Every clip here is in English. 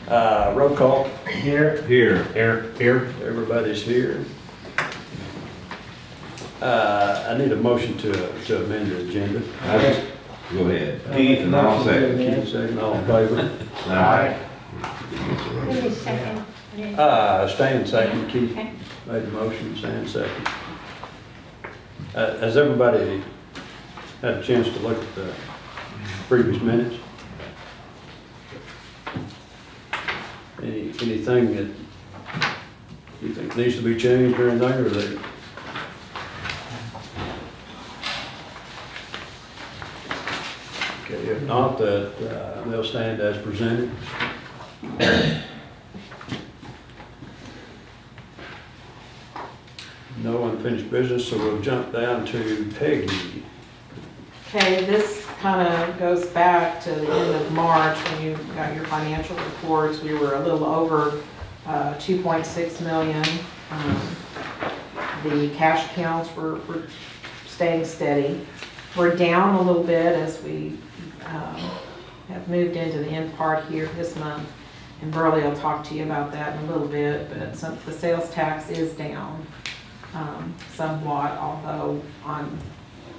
Roll call. Here. Here. Here. Everybody's here. I need a motion to amend the agenda. Go ahead. Keith and I'll second. Keith, second, all in favor? Aye. Who is second? Stan second, Keith Okay. made the motion, Stan second. Has everybody had a chance to look at the previous minutes? Anything that you think needs to be changed or anything, or they? Okay, if not, that they'll stand as presented. No unfinished business, so we'll jump down to Peggy. Okay, this kind of goes back to the end of March when you got your financial reports. We were a little over 2.6 million. The cash accounts were staying steady. We're down a little bit as we have moved into the end part here this month. And Burley will talk to you about that in a little bit, but the sales tax is down somewhat, although I'm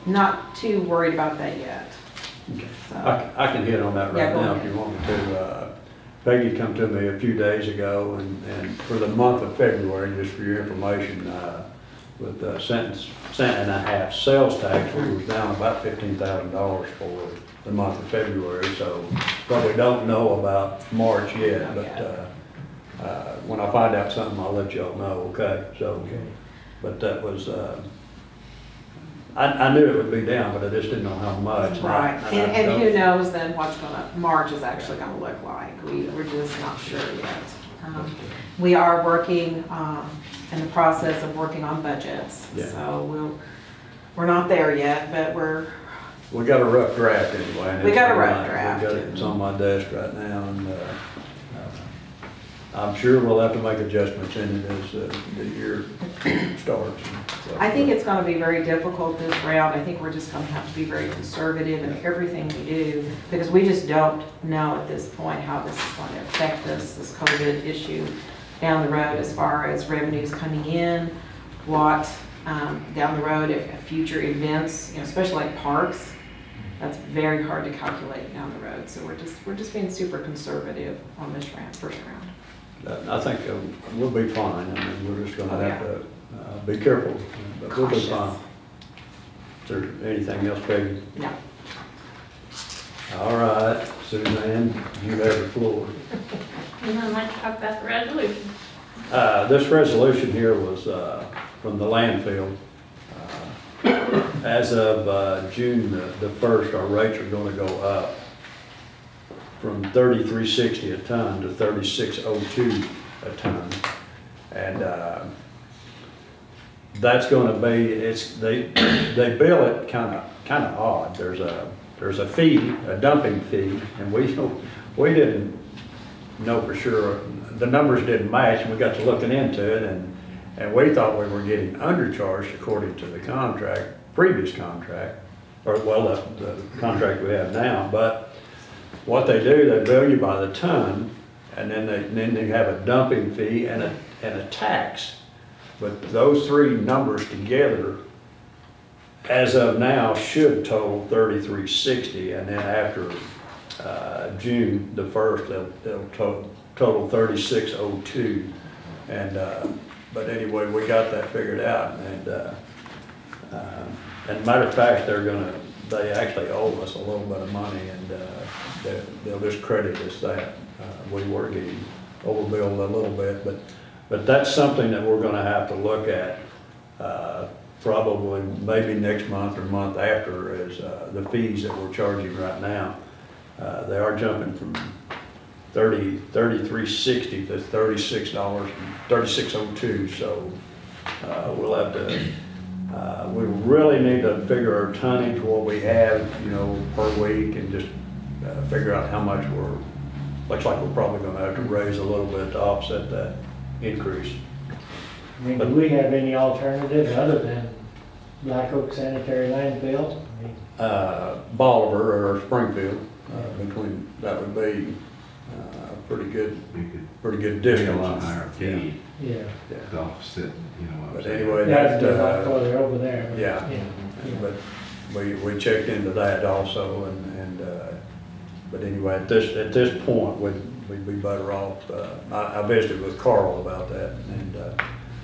not too worried about that yet. Okay. So, I can hit on that right Yeah, go now ahead. if you want me to. Peggy come to me a few days ago, and for the month of February, just for your information, with cent and a half sales tax, we was down about $15,000 for the month of February. So probably don't know about March yet, but when I find out something, I'll let y'all know. Okay. So, but that was. I knew it would be down, but I just didn't know how much. right, and who knows then what's March is actually gonna look like. We're just not sure yet. We are working, in the process of working on budgets. Yeah. So we're not there yet, but we got a rough draft anyway. and We got a it's rough online. draft. It's on my desk right now, and I'm sure we'll have to make adjustments in it as the year starts. So, I think it's gonna be very difficult this round. I think we're just gonna have to be very conservative in everything we do, because we just don't know at this point how this is going to affect us, this COVID issue down the road, as far as revenues coming in, what down the road, if future events, especially like parks, that's very hard to calculate down the road. So we're just being super conservative on this first round. I think we'll be fine. I mean, we're just going to have to be careful, but we'll be Cautious. fine. Is there anything else, Peggy? No. All right, Suzanne, you have the floor. And I'd like to talk about the resolution. This resolution here was from the landfill. As of June the 1st, our rates are going to go up from $33.60 a ton to $36.02 a ton, and that's going to be they bill it kind of odd. There's a fee, a dumping fee, and we didn't know for sure. The numbers didn't match, and we got to looking into it, and we thought we were getting undercharged according to the previous contract, or well, the contract we have now. But what they do, they bill you by the ton, and then they have a dumping fee and a tax. But those three numbers together, as of now, should total $33.60, and then after June the 1st, they'll total $36.02. And but anyway, we got that figured out, and matter of fact, they actually owe us a little bit of money, and they'll just credit us that. We were getting overbilled a little bit, but that's something that we're going to have to look at probably maybe next month or month after, is the fees that we're charging right now. They are jumping from $33.60 to $36.02. So we'll have to. We really need to figure our tonnage, what we have, per week, and just figure out how much looks like we're probably going to have to raise a little bit to offset that increase. I mean, do we have any alternative other than Black Oak Sanitary Landfill? I mean, Bolivar or Springfield, between, that would be pretty good You could pretty good pay distance. a lot higher fee Yeah. to offset, you know what I'm But saying? anyway, That's that, a lot further over there. yeah. Yeah. but we checked into that also, but anyway, at this point, we'd be better off. I visited with Carl about that, and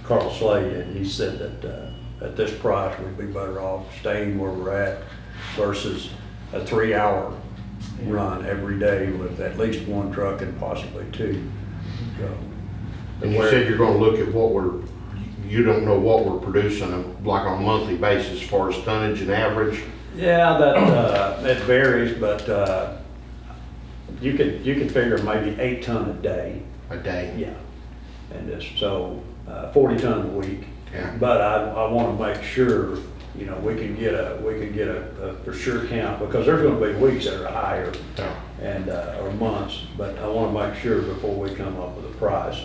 Carl Slade, and he said that at this price, we'd be better off staying where we're at versus a 3-hour run every day with at least one truck and possibly two. So, And you said you're gonna look at you don't know what we're producing, like on a monthly basis as far as tonnage and average? yeah, that varies, but you could figure maybe 8 ton a day. A day? Yeah, and it's so 40 ton a week. Yeah. But I want to make sure, you know, we can get a for sure count, because there's going to be weeks that are higher Yeah. and or months. But I want to make sure before we come up with a price.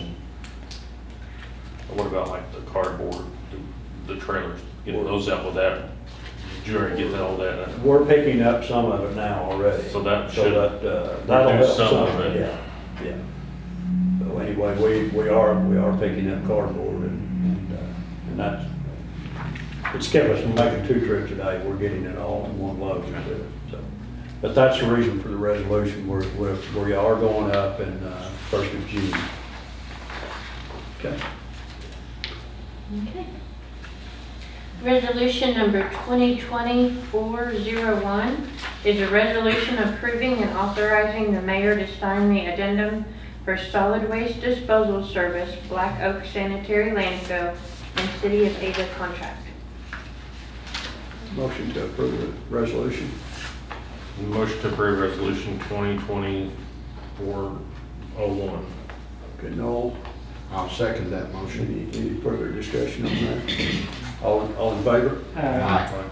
What about like the cardboard, the trailers, getting those out with that? Did you already get all that? We're picking up some of it now already. So that should that'll reduce help some of it. Yeah, yeah. So anyway, we are picking up cardboard, and that's, it's kept us from making 2 trips a day. We're getting it all in one load. So, but that's the reason for the resolution. We are going up in 1st of June. Okay. Okay. Resolution number 2020-401 is a resolution approving and authorizing the mayor to sign the addendum for solid waste disposal service, Black Oak Sanitary Landfill, and City of Ava contract. Motion to approve the resolution. Motion to approve resolution 2020-401. Okay, Noel, I'll second that motion. any further discussion on that? All in favor? Aye.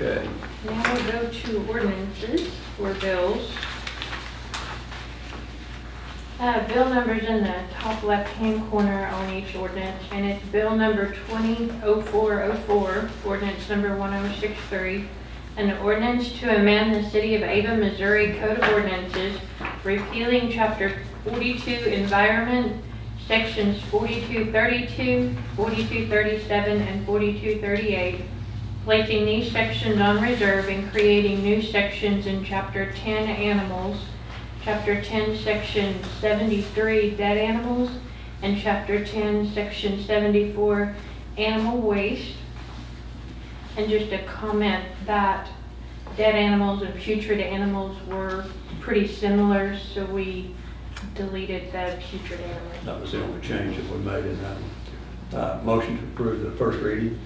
Okay. Now we'll go to ordinances for bills. Bill numbers in the top left-hand corner on each ordinance, and it's bill number 200404, ordinance number 1063, an ordinance to amend the City of Ava, Missouri Code of Ordinances, repealing Chapter 42 Environment, Sections 4232, 4237, and 4238, placing these sections on reserve and creating new sections in Chapter 10 Animals, Chapter 10, Section 73, Dead Animals, and Chapter 10, Section 74, Animal Waste. And just a comment that dead animals and putrid animals were pretty similar, so we deleted the putrid animals. That was the only change that we made in that one. Motion to approve the first reading.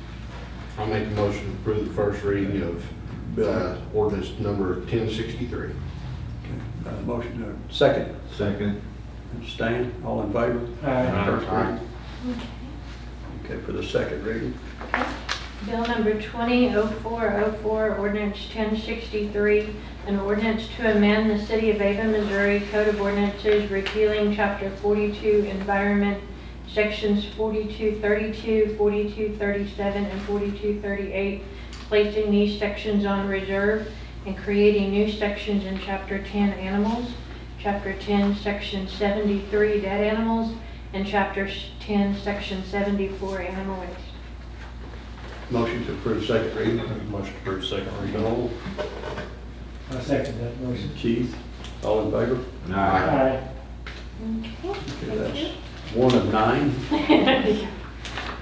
I'll make a motion to approve the first reading of ordinance number 1063. Motion to second. Second. Stan, all in favor? Aye. First reading. Okay. Okay, for the second reading. Bill number 200404, ordinance 1063, an ordinance to amend the City of Ava, Missouri Code of Ordinances, repealing Chapter 42 Environment, Sections 4232, 4237, and 4238, placing these sections on reserve and creating new sections in Chapter 10 Animals, Chapter 10, Section 73 Dead Animals, and Chapter 10, Section 74 Animal Waste. Motion to approve second reading. Motion to approve second reading. Noel, I second that motion. Keith, all in favor? Aye. Okay, Okay, thank that's you. 1 of 9.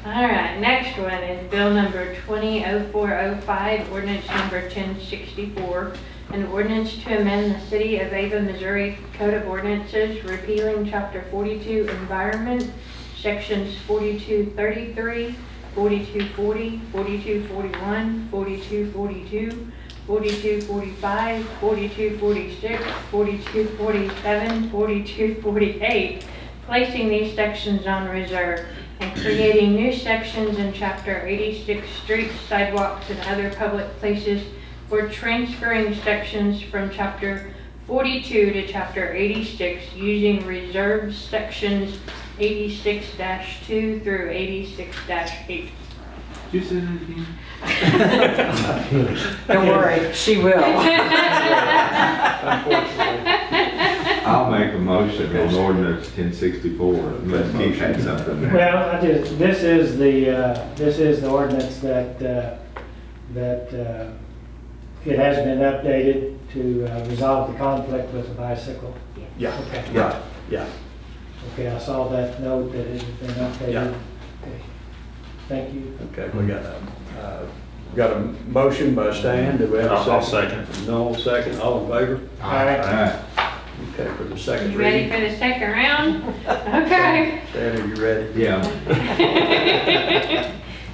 All right, next one is bill number 200405, ordinance number 1064, an ordinance to amend the City of Ava, Missouri Code of Ordinances, repealing Chapter 42 Environment, Sections 4233, 4240, 4241, 4242, 4245, 4246, 4247, 4248, placing these sections on reserve and creating new sections in Chapter 86 Streets, Sidewalks, and Other Public Places for transferring sections from Chapter 42 to Chapter 86 using reserved sections 86-2 through 86-8. Did you say that again? Don't worry, she will. Unfortunately. make a motion on ordinance 1064, unless Keith had something there. Well, this is the ordinance that it has been updated to resolve the conflict with the bicycle. Yeah, Okay. right, yeah. Okay, I saw that note that it had been updated. Yeah. Okay. Thank you. Okay, we got a motion by Stan, do we have a I'll second? second. Noel, second, all in favor? All right. Alright, Okay, for the second You ready reading. for the second round? Okay. Stan, are you ready? yeah,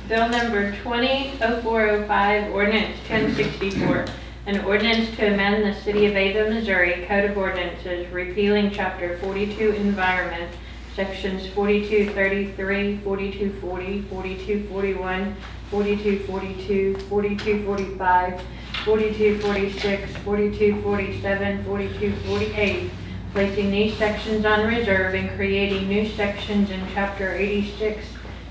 Bill number 200405, ordinance 1064. An ordinance to amend the City of Ava, Missouri Code of Ordinances, repealing Chapter 42 Environment, Sections 4233, 4240, 4241, 4242, 4245, 4246, 4247, 4248, placing these sections on reserve and creating new sections in Chapter 86,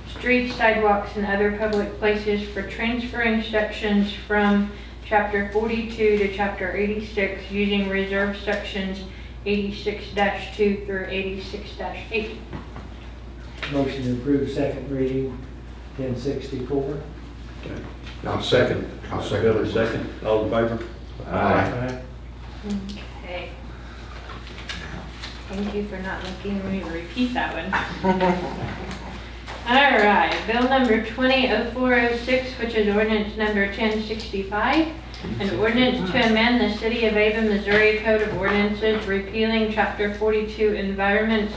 streets, sidewalks, and other public places for transferring sections from Chapter 42 to Chapter 86 using reserve sections 86-2 through 86-8. Motion to approve second reading 1064. Okay. I'll second. I'll second. Billy, second, all in favor? Aye. Okay. Thank you for not making me repeat that one. All right, bill number 200406, which is ordinance number 1065, an ordinance to amend the City of Ava, Missouri Code of Ordinances, repealing Chapter 42 Environment,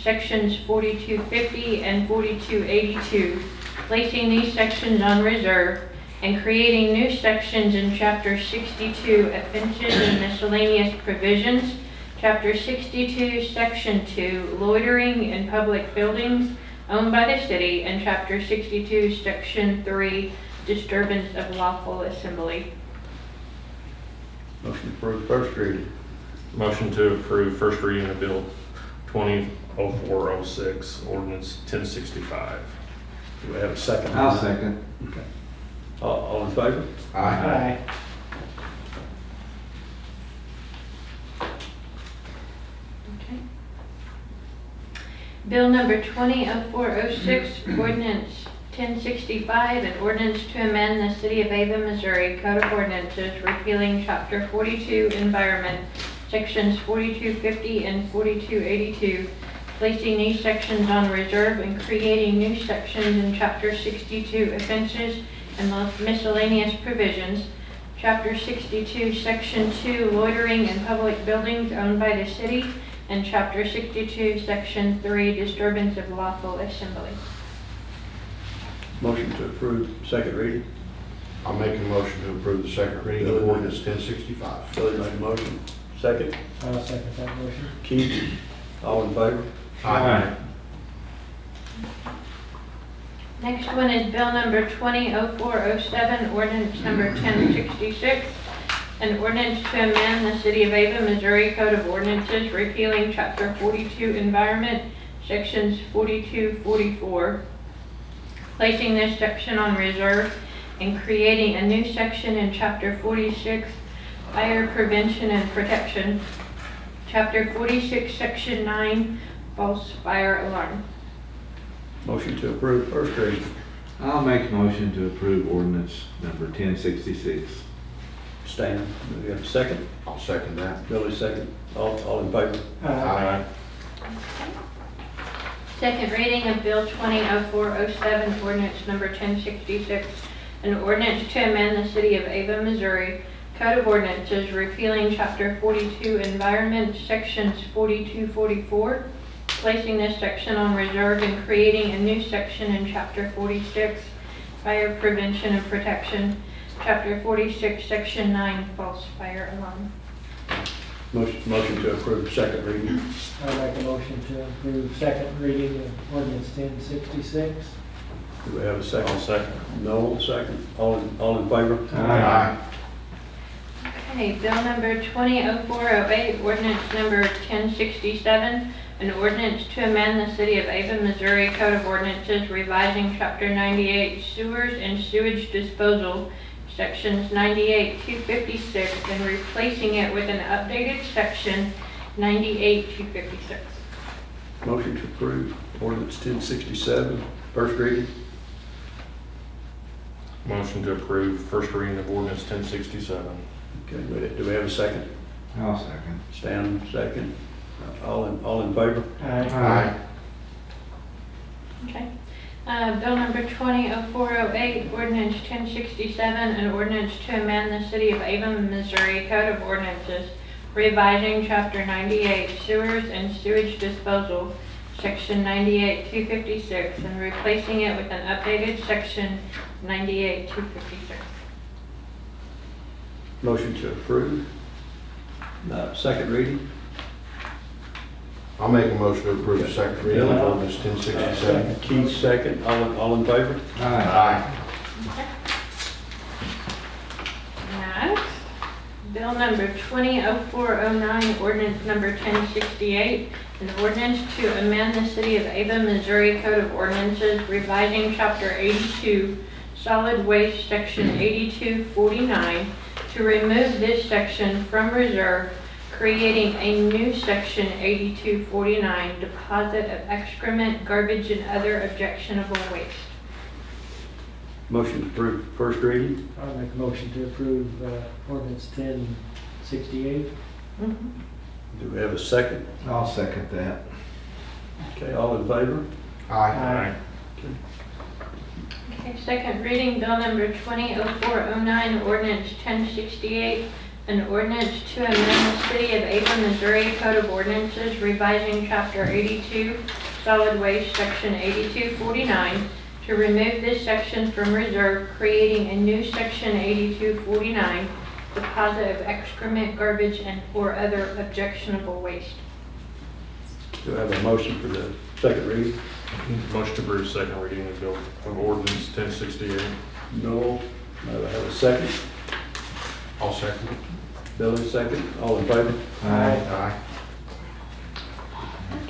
Sections 4250 and 4282, placing these sections on reserve, and creating new sections in Chapter 62, Offenses and Miscellaneous Provisions, Chapter 62, Section 2, Loitering in Public Buildings owned by the city, and Chapter 62, Section 3, Disturbance of Lawful Assembly. Motion to approve first reading. Motion to approve first reading of Bill 200406, ordinance 1065. Do we have a second? I'll second. Okay. All in favor? Aye. Okay. Bill number 200406, ordinance 1065, an ordinance to amend the City of Ava, Missouri Code of Ordinances, repealing Chapter 42 Environment, Sections 4250 and 4282, placing these sections on reserve and creating new sections in Chapter 62, Offenses and Miscellaneous Provisions, Chapter 62, Section 2, Loitering in Public Buildings owned by the city, and Chapter 62, Section 3, Disturbance of Lawful Assembly. Motion to approve second reading. I'll make a motion to approve the second reading of ordinance 1065. Billy made a motion. Second. I'll second that motion. Keith, all in favor? Aye. Next one is bill number 200407, ordinance number 1066, an ordinance to amend the City of Ava, Missouri Code of Ordinances, repealing Chapter 42 Environment, Sections 4244, placing this section on reserve and creating a new section in Chapter 46, Fire Prevention and Protection, Chapter 46, Section 9, False Fire Alarm. Motion to approve first reading. I'll make a motion to approve ordinance number 1066. Stan, do we have a second? I'll second that. Billy, second. All in favor? Aye. Second reading of Bill 200407, ordinance number 1066, an ordinance to amend the City of Ava, Missouri Code of Ordinances, repealing Chapter 42 Environment, Sections 4244, placing this section on reserve and creating a new section in Chapter 46, Fire Prevention and Protection, Chapter 46, Section 9, False Fire Alarm. Motion to approve second reading. I'll make a motion to approve second reading of ordinance 1066. Do we have a I'll second? second. Noel, second. All in favor? Aye. Okay, bill number 200408, ordinance number 1067, an ordinance to amend the City of Ava, Missouri Code of Ordinances, revising Chapter 98 Sewers and Sewage Disposal, Sections 98 256, and replacing it with an updated section 98-256. Motion to approve ordinance 1067, first reading. Motion to approve first reading of ordinance 1067. Okay, do we have a second? I'll second. Stan, second. All in favor? Aye. Okay. Bill number 200408, ordinance 1067, an ordinance to amend the City of Avon, Missouri Code of Ordinances, revising Chapter 98 Sewers and Sewage Disposal, Section 98-256, and replacing it with an updated Section 98-256. Motion to approve. Second reading. I'll make a motion to approve the second reading of ordinance 1067. Keith, second. All in favor? Aye. Next, bill number 200409, ordinance number 1068, an ordinance to amend the City of Avon, Missouri Code of Ordinances, revising Chapter 82, Solid Waste, Section 8249, to remove this section from reserve, creating a new Section 8249, deposit of excrement, garbage, and other objectionable waste. Motion to approve first reading. I'll make a motion to approve ordinance 1068. Do we have a second? I'll second that. Okay, all in favor? Aye. Okay, second reading, bill number 200409, ordinance 1068, an ordinance to amend the City of Avon, Missouri Code of Ordinances, revising Chapter 82, Solid Waste, Section 8249, to remove this section from reserve, creating a new Section 8249, deposit of excrement, garbage, and or other objectionable waste. Do I have a motion for the second reading? Motion to approve second reading of bill of ordinance 1068. Noel, do I have a second? I'll second it. Billy, second. All in favor? Aye.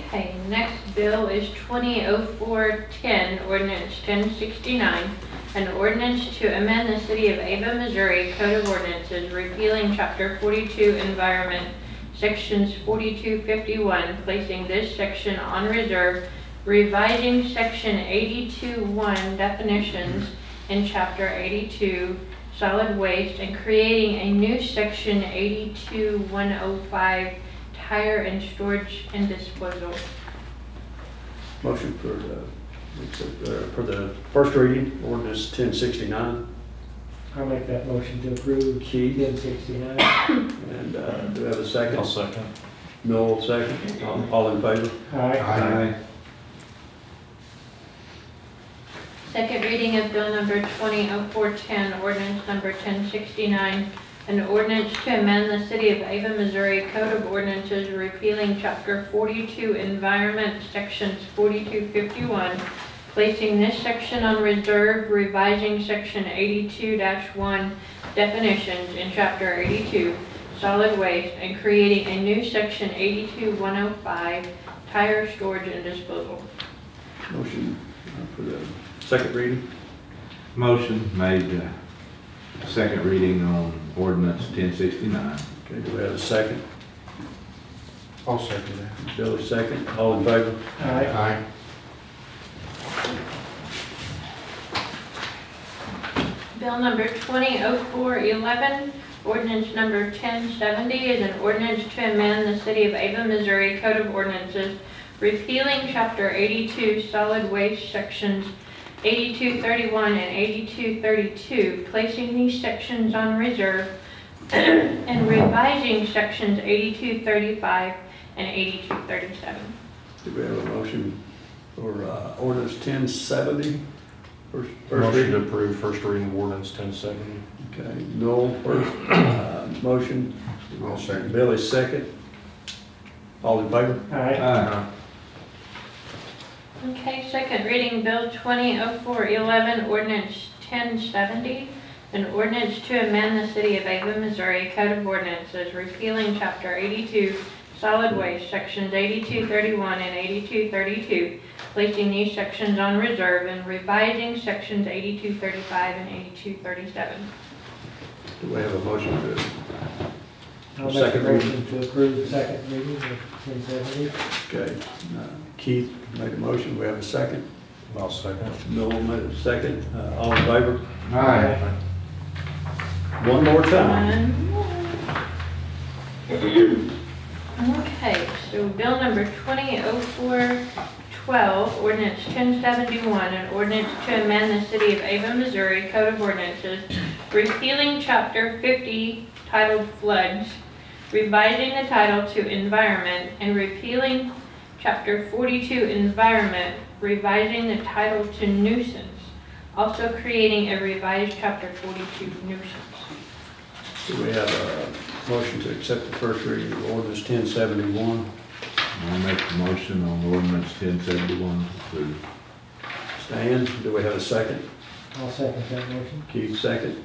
Okay, next bill is 200410, ordinance 1069, an ordinance to amend the City of Avon, Missouri Code of Ordinances, repealing Chapter 42 Environment, Sections 4251, placing this section on reserve, revising Section 82.1 definitions in Chapter 82 Solid Waste, and creating a new Section 82.105 Tire and Storage and Disposal. Motion for the first reading, ordinance 1069. I'll make that motion to approve Keith, 1069. and do we have a second? I'll second. Noel, second. All in favor? Aye. Second reading of bill number 200410, ordinance number 1069, an ordinance to amend the City of Avon, Missouri Code of Ordinances, repealing Chapter 42 Environment, Sections 4251, placing this section on reserve, revising Section 82-1 definitions in Chapter 82 Solid Waste, and creating a new Section 82.105 Tire Storage and Disposal. Motion for the second reading. Motion made, second reading on ordinance 1069. Okay, do we have a second? I'll second that. Billy, second. All in favor? Aye. Bill number 200411, ordinance number 1070, is an ordinance to amend the City of Avon, Missouri Code of Ordinances, repealing Chapter 82 Solid Waste, Sections 8231 and 8232, placing these sections on reserve, and revising Sections 8235 and 8237. Do we have a motion for ordinance 1070? First Motion reading. to approve first reading of ordinance 1070. Okay, Noel first, motion. I'll second. Billy second. All in favor? Aye. Okay, second reading, Bill 200411, ordinance 1070, an ordinance to amend the City of Avon, Missouri Code of Ordinances, repealing Chapter 82 Solid Waste, Sections 8231 and 8232, placing these sections on reserve, and revising Sections 8235 and 8237. Do we have a motion for I'll make a Second reading. motion to approve the second reading of 1070. Okay, Keith made a motion, we have a second. I'll second. Noel made a second, all in favor? Aye. One more time. Okay, so bill number 200412, ordinance 1071, an ordinance to amend the City of Ava, Missouri Code of Ordinances, repealing Chapter 50 titled Floods, revising the title to Environment, and repealing Chapter 42 Environment, revising the title to Nuisance, also creating a revised Chapter 42 Nuisance. Do we have a motion to accept the first reading of ordinance 1071? I'll make the motion on ordinance 1071 to Stan, do we have a second? I'll second that motion. Keith, second.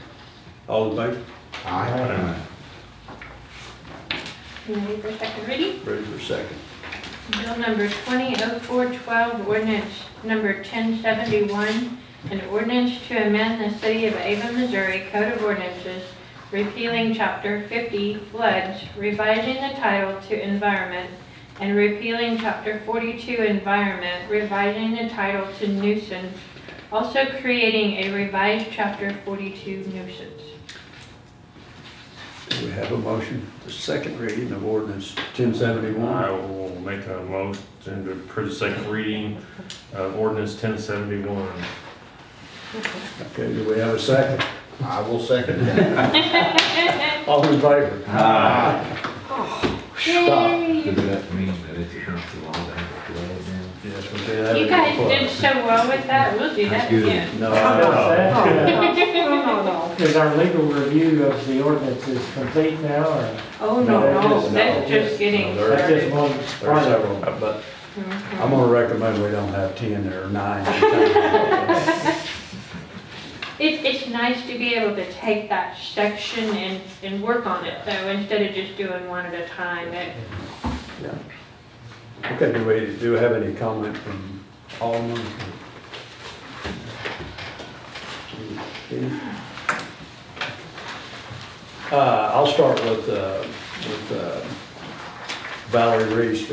All in favor? Aye. You ready for second reading? Ready for second. Bill number 200412, ordinance number 1071, an ordinance to amend the City of Ava, Missouri Code of Ordinances, repealing Chapter 50 Floods, revising the title to Environment, and repealing Chapter 42 Environment, revising the title to Nuisance, also creating a revised Chapter 42 Nuisance. Do we have a motion for second reading of ordinance 1071? I will make a motion to approve the second reading of ordinance 1071. Okay, do we have a second? I will second that. All in favor? Aye. Stop. Does that mean that it's against the law to have a flood now? Yes, we did have it You guys before. did so well with that, we'll do that That's good. again. No, Is our legal review of the ordinance is complete now, or Oh, No, no, just- that's just getting no, that's just started. one there's part of it? several, but Mhm. I'm gonna recommend we don't have 10 or 9. It's nice to be able to take that section and work on it though, instead of just doing one at a time. Yeah. Okay, do we have any comment from Alderman? I'll start with Valerie Reese,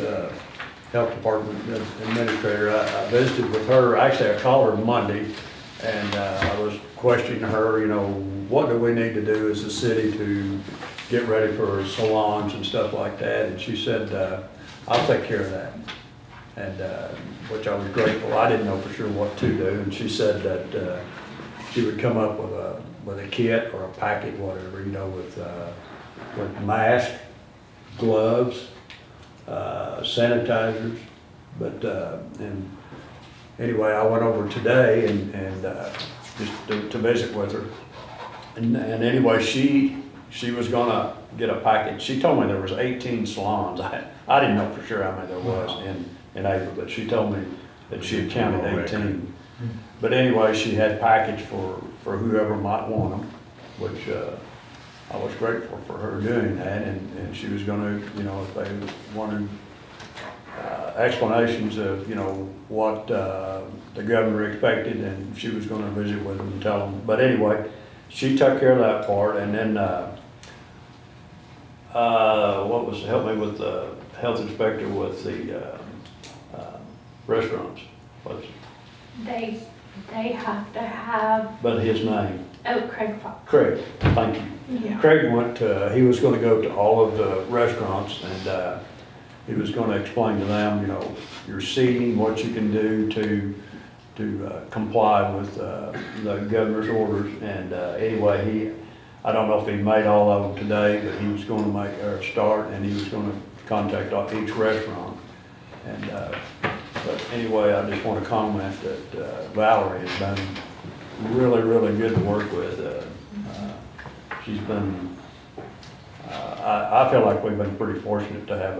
Health Department Administrator. I visited with her, actually I called her Monday, and I was questioning her, you know, what do we need to do as a city to get ready for salons and stuff like that, and she said, I'll take care of that. And, which I was grateful. I didn't know for sure what to do, and she said that she would come up with a kit or a packet, whatever, you know, with masks, gloves, sanitizers, but, and anyway, I went over today and just to visit with her. And anyway, she was gonna get a package. She told me there was 18 salons. I didn't know for sure how many there was in April, but she told me that she had counted 18. But anyway, she had package for whoever might want them, which I was grateful for her doing that. And she was gonna, you know, if they wanted explanations of, you know, what the governor expected, and she was gonna visit with them and tell them. But anyway, she took care of that part, and then help me with the health inspector with the restaurants. They have to have, But his name, Craig Fox. Craig, thank you. Yeah. Craig went to, he was gonna go to all of the restaurants, and he was gonna explain to them, you know, your seating, what you can do to comply with the governor's orders. And anyway, I don't know if he made all of them today, but he was gonna make a start, and he was gonna contact each restaurant. And but anyway, I just want to comment that Valerie has been really, really good to work with. She's been, I feel like we've been pretty fortunate to have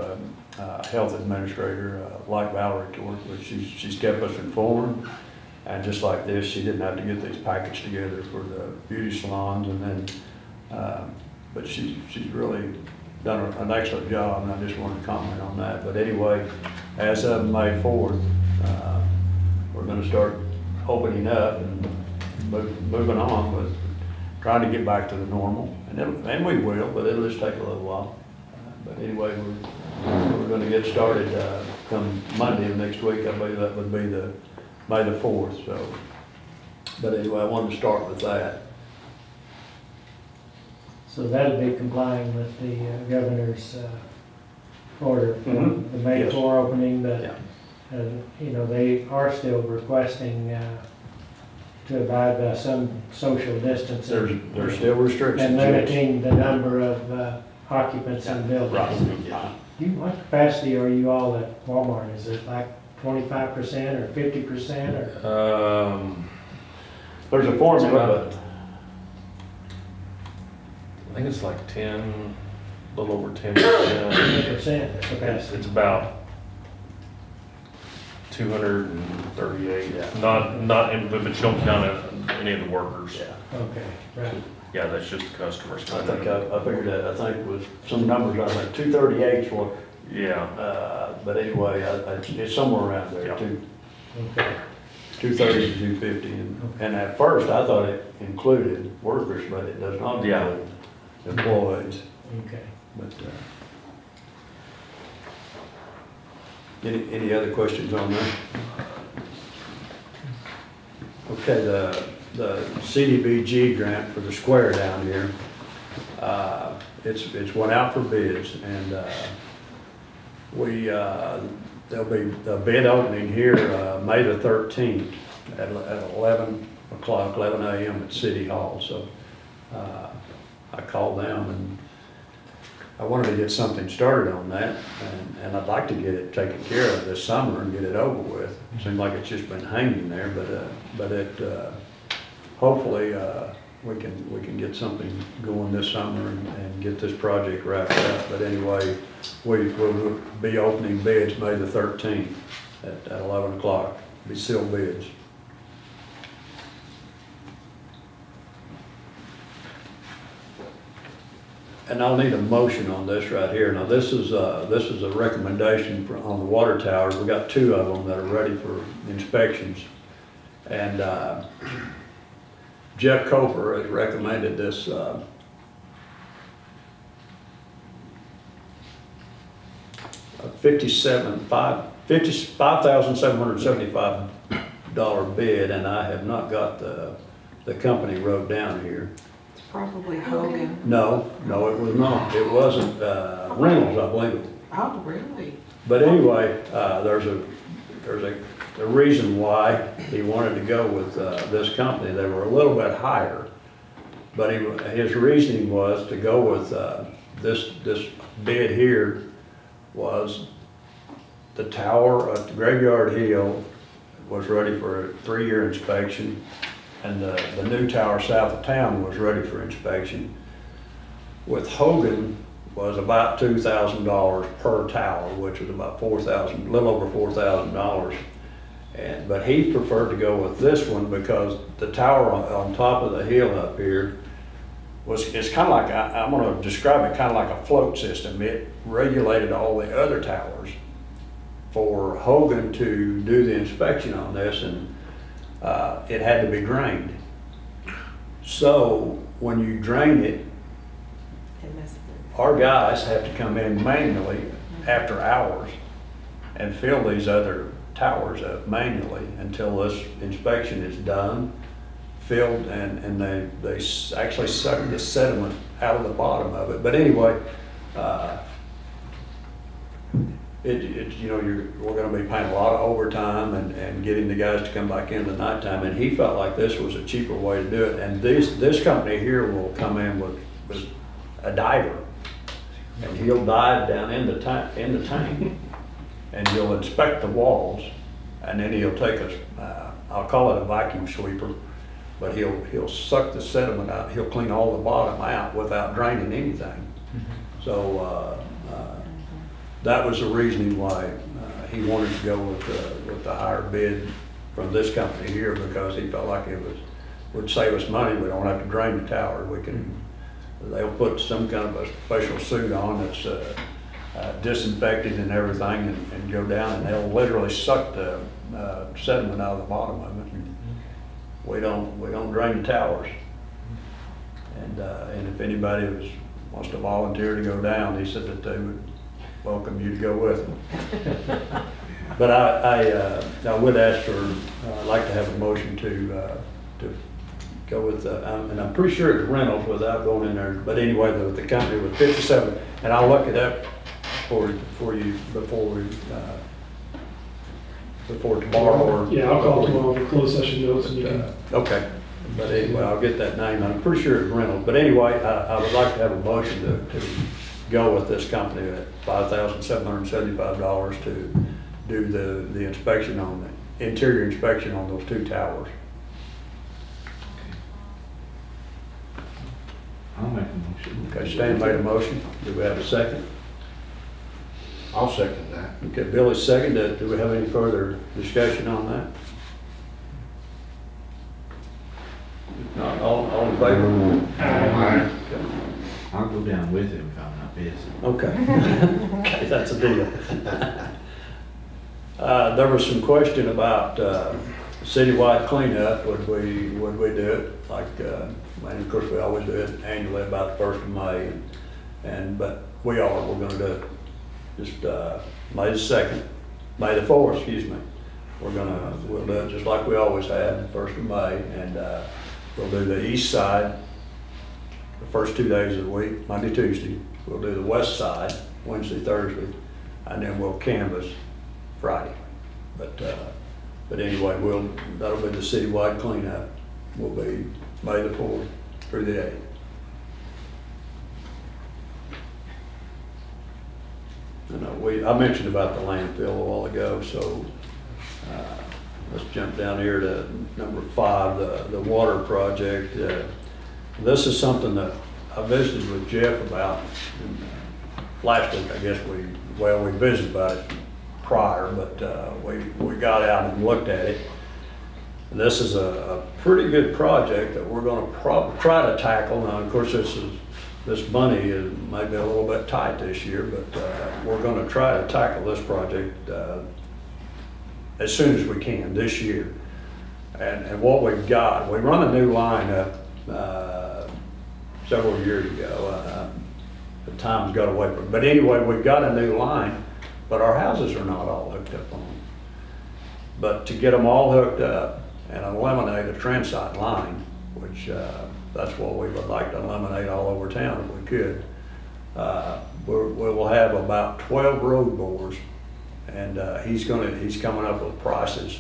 a health administrator like Valerie to work with. She's kept us informed, and just like this, she didn't have to get these packaged together for the beauty salons, and then, but she's really done an excellent job, and I just wanted to comment on that. But anyway, as of May 4th, we're going to start opening up and moving on with trying to get back to the normal, and we will, but it'll just take a little while. But anyway, we're gonna get started, come Monday of next week. I believe that would be the May the 4th, so. But anyway, I wanted to start with that. So that'll be complying with the governor's order for Mhm. the May Yes. 4 opening, but, Yeah. you know, they are still requesting to abide by some social distancing. There's still restrictions. And yes. limiting the number of occupants in buildings. Right. What capacity are you all at Walmart? Is it like 25% or 50% or? There's a formula, I think it's like 10, a little over 10%. 10% capacity? It's about 238, Yeah. not, but you don't count any of the workers. yeah. Okay, right. Yeah, that's just the customers. I think I figured that, I think it was some numbers, I think 238 is what, Yeah, but anyway, it's somewhere around there, Yeah. Okay. 230 to 250. And at first, I thought it included workers, but it does not Yeah. include employees. Okay. But, any other questions on that? Okay, the CDBG grant for the square down here, it's went out for bids, and there'll be a bid opening here May the 13th at 11 o'clock, 11 a.m. at City Hall. So I called them, and I wanted to get something started on that, and I'd like to get it taken care of this summer and get it over with. It seems like it's just been hanging there, but it hopefully we can get something going this summer and get this project wrapped up. But anyway, we will be opening bids May the 13th at 11 o'clock. Be sealed bids. And I'll need a motion on this right here. Now, this is a recommendation on the water towers. We got 2 of them that are ready for inspections. And Jeff Cofer has recommended this $55,775 bid, and I have not got the company wrote down here. It's probably Hogan. No, it was not. It wasn't Reynolds, I believe. Oh, really? But anyway, there's a reason why he wanted to go with this company. They were a little bit higher, but his reasoning was to go with this bid here was the tower at the Graveyard Hill was ready for a 3-year inspection, and the new tower south of town was ready for inspection. With Hogan was about $2,000 per tower, which was about a little over $4,000. But he preferred to go with this one because the tower on top of the hill up here it's kind of like, I'm going to describe it kind of like a float system. It regulated all the other towers for Hogan to do the inspection on this, and it had to be drained. So when you drain it, our guys have to come in manually after hours and fill these other towers up manually until this inspection is done, filled, and they actually suck the sediment out of the bottom of it. But anyway, we're going to be paying a lot of overtime and getting the guys to come back in the nighttime, and he felt like this was a cheaper way to do it. And this company here will come in with a diver, and he'll dive down in the tank, and he'll inspect the walls, and then he'll take I'll call it a vacuum sweeper, but he'll suck the sediment out. He'll clean all the bottom out without draining anything. So that was the reasoning why he wanted to go with the higher bid from this company here, because he felt like it would save us money. We don't have to drain the tower. They'll put some kind of a special suit on that's disinfected and everything, and go down, and they'll literally suck the sediment out of the bottom of it. We don't drain the towers. And if anybody wants to volunteer to go down, he said that they would welcome you to go with them. But I would ask for, I'd like to have a motion to go with, and I'm pretty sure it's rentals without going in there, but anyway, the company was 57, and I'll look it up for you before tomorrow. Yeah, I'll call tomorrow for closed session notes and you can. Okay, but anyway, I'll get that name, I'm pretty sure it's rentals, but anyway, I would like to have a motion to go with this company at $5,775 to do the inspection on the interior inspection on those 2 towers. I'll make a motion. Okay, Stan made a motion. Do we have a second? I'll second that. Okay, Billy seconded. Do we have any further discussion on that? If not, all in favor? Aye. I'll go down with him if I'm not busy. Okay. Okay, that's a deal. There was some question about citywide cleanup. Would we do it? Like, and of course we always do it annually about the 1st of May. But we're going to do it just May the 2nd, May the 4th, excuse me. We'll do it just like we always have, the 1st of May, and we'll do the east side the first 2 days of the week, Monday, Tuesday. We'll do the west side, Wednesday, Thursday, and then we'll canvass Friday. But anyway, that'll be the citywide cleanup. Will be May the 4th through the 8th. I mentioned about the landfill a while ago, so let's jump down here to number 5, the water project. This is something that I visited with Jeff about last week. I guess we visited about it prior, but we got out and looked at it. And this is a pretty good project that we're going to try to tackle. Now, of course, this money is maybe a little bit tight this year, but we're going to try to tackle this project as soon as we can this year. And what we've got, we run a new line up several years ago. The time's got away from it. But anyway, we've got a new line, but our houses are not all hooked up on it. But to get them all hooked up and eliminate a transite line, which that's what we would like to eliminate all over town if we could, we will have about 12 road bores, and he's coming up with prices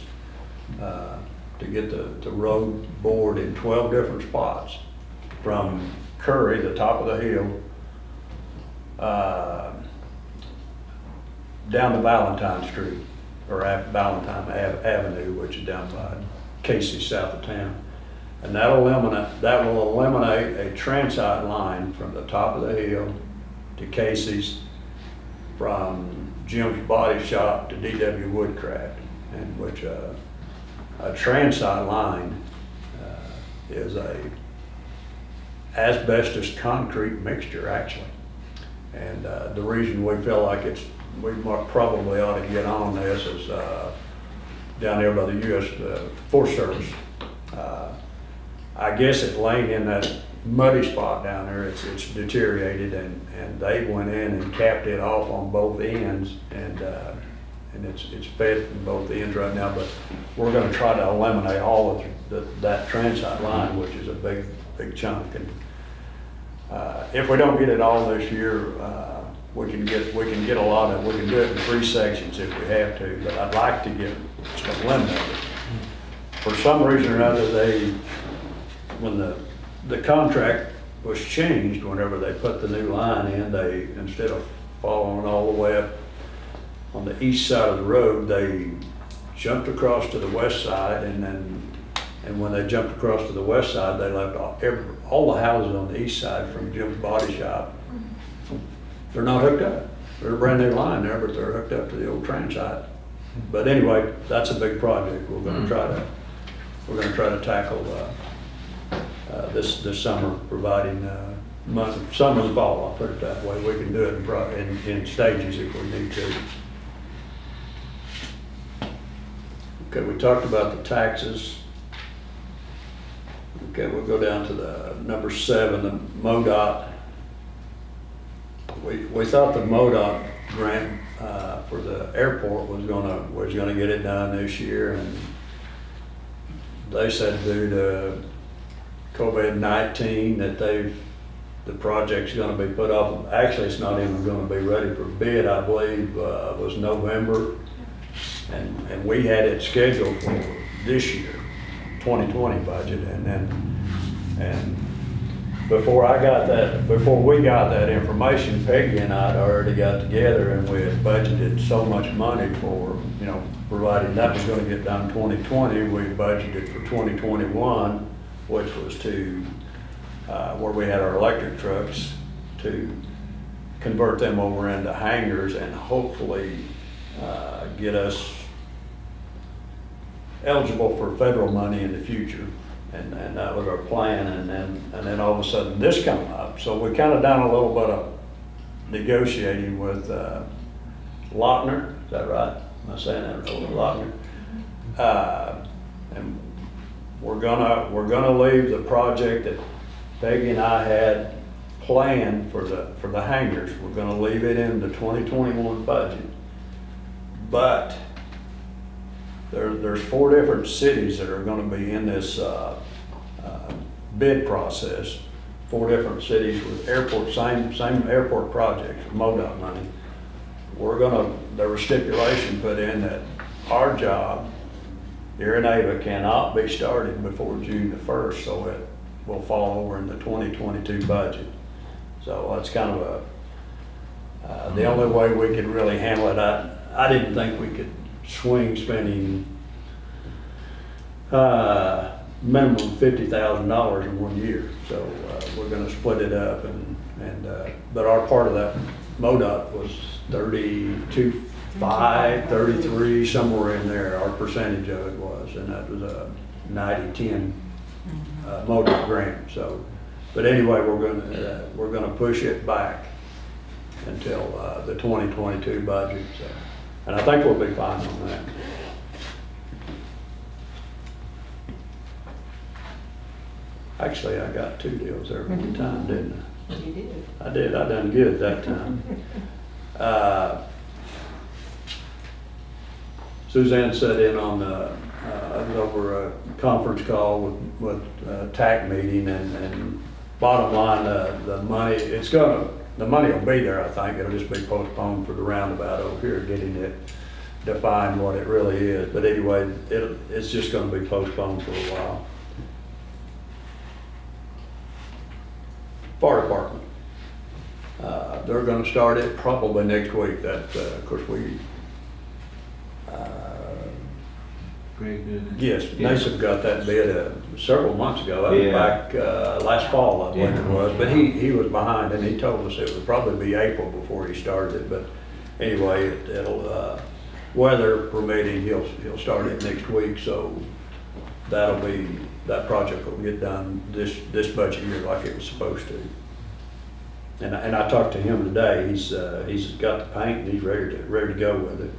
to get the road bored in 12 different spots, from Curry, the top of the hill, down to Valentine Street, or Valentine Avenue, which is down by Casey, south of town. And that will eliminate a transite line from the top of the hill to Casey's, from Jim's Body Shop to D.W. Woodcraft, and which a transite line is a asbestos concrete mixture, actually. And the reason we feel like we probably ought to get on this is down there by the U.S. Forest Service. I guess it's laying in that muddy spot down there. It's deteriorated, and they went in and capped it off on both ends, and it's fed from both ends right now. But we're going to try to eliminate all of that transite line, which is a big chunk. And if we don't get it all this year, we can get a lot of. We can do it in 3 sections if we have to. But I'd like to get it eliminated. For some reason or other, when the contract was changed, whenever they put the new line in, they, instead of following all the way up on the east side of the road, they jumped across to the west side, and when they jumped across to the west side, they left all the houses on the east side from Jim's Body Shop. They're not hooked up. There's a brand new line there, but they're hooked up to the old transite. But anyway, that's a big project. We're going to try to tackle this summer, providing summer and fall. I'll put it that way. We can do it in stages if we need to. Okay, we talked about the taxes. Okay, we'll go down to the number 7, the MoDOT we thought the MoDOT grant, for the airport was gonna get it done this year, and they said due to COVID-19 that the project's gonna be put off. Actually, it's not even gonna be ready for bid, I believe, was November. And we had it scheduled for this year, 2020 budget, and before we got that information, Peggy and I had already got together and we had budgeted so much money for, providing that was gonna get done 2020, we budgeted for 2021, which was to, where we had our electric trucks, to convert them over into hangars and hopefully get us eligible for federal money in the future. And that was our plan, and then all of a sudden this come up. So we kind of done a little bit of negotiating with Lochner, is that right? Am I saying that right? Lochner. And we're gonna leave the project that Peggy and I had planned for the hangars. We're gonna leave it in the 2021 budget. But there's 4 different cities that are gonna be in this bid process. 4 different cities with airport, same airport projects, MoDOT money. There was stipulation put in that our job here in Ava cannot be started before June the 1st, so it will fall over in the 2022 budget. So that's kind of the only way we could really handle it. I didn't think we could swing spending minimum $50,000 in 1 year. So we're going to split it up, but our part of that MoDOT was 32.5, 33, somewhere in there. Our percentage of it was, and that was a 90-10 MoDOT grant. So, but anyway, we're going to push it back until the 2022 budget. So, and I think we'll be fine on that. Actually, I got 2 deals there at one time, didn't I? You did. I did. I done good that time. Suzanne sat in on over a conference call with TAC meeting, and bottom line, the money the money will be there. I think it'll just be postponed for the roundabout over here, getting it defined what it really is. But anyway, it's just going to be postponed for a while. Fire department. They're going to start it probably next week. That, of course, Great, good. yes, NASA got that bid several months ago. That was back last fall, I believe it was. But he was behind, and he told us it would probably be April before he started it. But anyway, it'll weather permitting, he'll start it next week. So that project will get done this budget year like it was supposed to. And I talked to him today. He's got the paint and he's ready to go with it.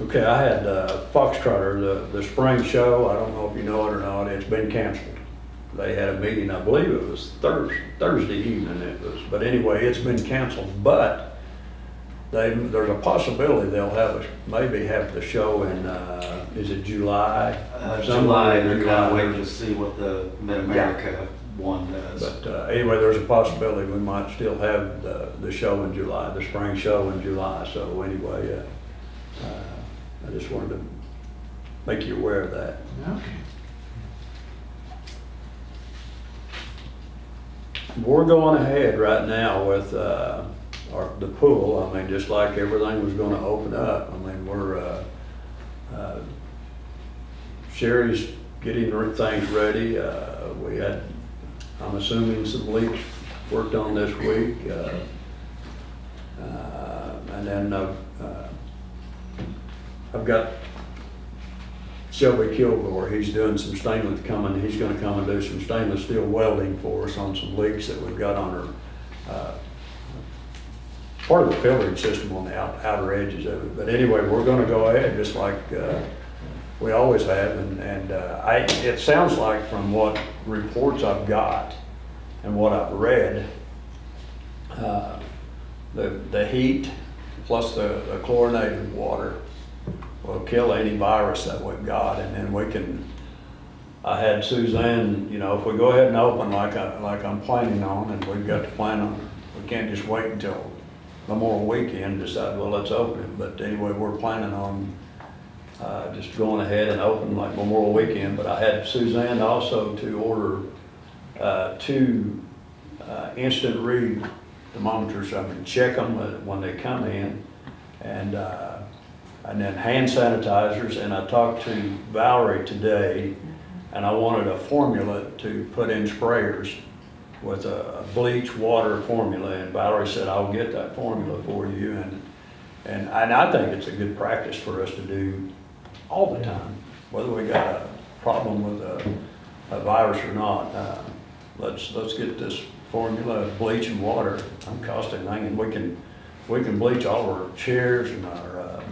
Okay, I had Foxtrotter, the spring show. I don't know if you know it or not. It's been canceled. They had a meeting, I believe it was Thursday evening. But anyway, it's been canceled. But there's a possibility they'll maybe have the show in is it July? July. They're kind of waiting to see what the Mid-America one does. But anyway, there's a possibility we might still have the show in July, the spring show in July. So anyway, I just wanted to make you aware of that. Okay. We're going ahead right now with the pool. I mean, just like everything was going to open up. I mean, we're Sherry's getting things ready. We had, I'm assuming, some leaks worked on this week, and then I've got Shelby Kilgore. He's doing some stainless coming. He's going to come and do some stainless steel welding for us on some leaks that we've got on our part of the filtering system on the outer edges of it. But anyway, we're going to go ahead just like we always have. And it sounds like from what reports I've got and what I've read, the heat plus the chlorinated water will kill any virus that we've got, and then we can, I had Suzanne, you know, if we go ahead and open like I'm planning on, and we've got to plan on, we can't just wait until Memorial Weekend to decide, well, let's open it. But anyway, we're planning on just going ahead and open like Memorial Weekend. But I had Suzanne also to order 2 instant read thermometers. I mean, check them when they come in, and then hand sanitizers. And I talked to Valerie today, and I wanted a formula to put in sprayers with a bleach water formula, and Valerie said, I'll get that formula for you, and I think it's a good practice for us to do all the time, whether we got a problem with a virus or not. Let's get this formula of bleach and water, caustic thing, and we can bleach all our chairs and our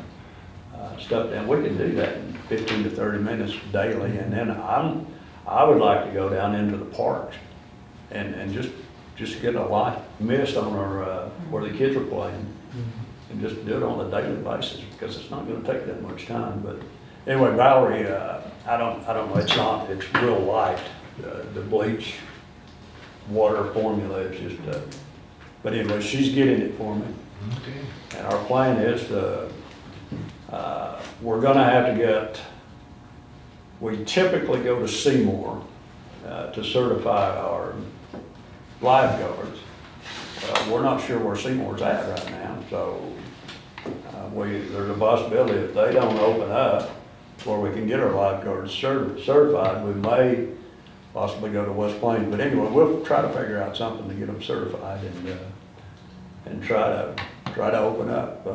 stuff down. We can do that in 15 to 30 minutes daily, and then I would like to go down into the parks and just get a light mist on our where the kids are playing, and just do it on a daily basis, because it's not going to take that much time. But anyway, Valerie, I don't know, it's real light, the bleach water formula is just but anyway, she's getting it for me. Okay. And our plan is to we're going to have to get, we typically go to Seymour to certify our lifeguards. We're not sure where Seymour's at right now, so there's a possibility if they don't open up where we can get our lifeguards certified, we may possibly go to West Plains. But anyway, we'll try to figure out something to get them certified, and try to open up.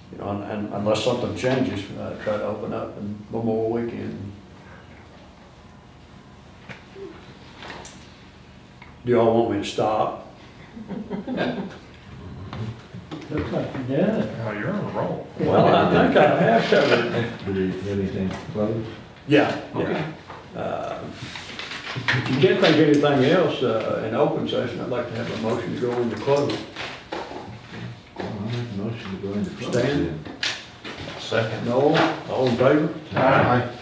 You know, and unless something changes, try to open up in Memorial Weekend. Do y'all want me to stop? Looks like you're done. Oh, you're on a roll. Well, I think I have covered. Do you have anything closed? Yeah. If you can't think of anything else in open session, I'd like to have a motion to go into close. Well, I make a motion to go into closed. Stan? Second. No? All in favor? Aye.